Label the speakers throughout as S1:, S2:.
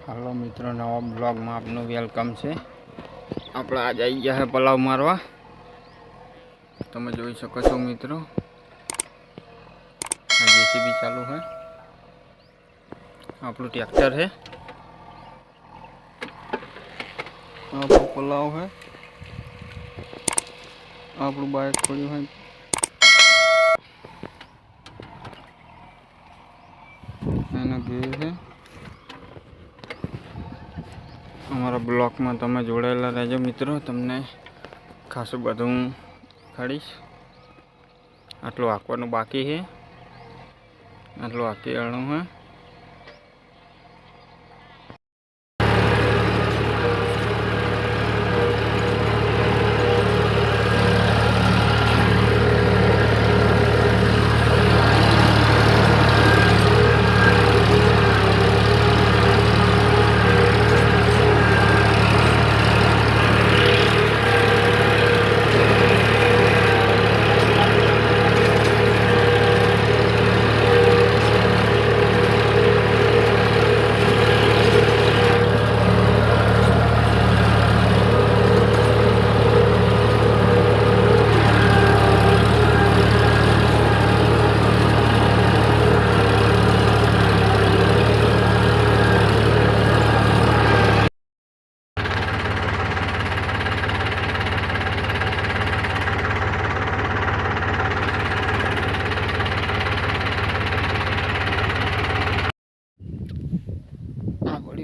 S1: Hello मित्रों, नवा blog में आपनु वेलकम है। आप आज आई गया है पलाव मारवा। तमे जोई सको छो मित्रों, आ जेसीबी चालू है। आपनु ट्रेक्टर है, आपनु पलाव है, आपनु बाइक पड़ी है। एना गेर है। अमरा ब्लॉक में तमे जोड़ेला रहेजो मित्रों, तमने खासुं बधुं खड़ीश। आटलू हांकवानुं बाकी है, आटलू हांकी आलू है।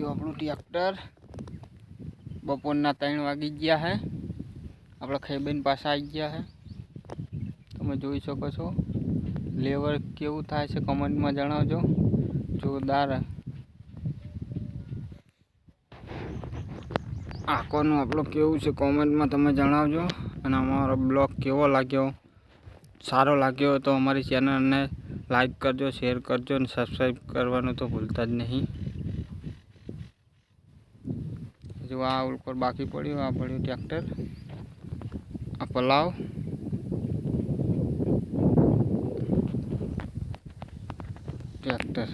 S1: આપણું ટ્રેક્ટર બપોરના 3 વાગી ગયા है। આપણે ખાઈ પાછા આવી ગયા है। તમે જોઈ શકો છો લેવર કેવું થાય છે કમેન્ટમાં જણાવજો। જોરદાર આકોનું આપણું કેવું છે કમેન્ટમાં તમે જણાવજો। અને અમારો બ્લોગ કેવો લાગ્યો, સારો લાગ્યો તો અમારી ચેનલને લાઈક કરજો, શેર કરજો અને સબસ્ક્રાઈબ કરવાનું તો ભૂલતા જ નહીં। जो आ ऊपर बाकी पड़ो, आ पड़ो ट्रेक्टर, आ पलाव, ट्रेक्टर।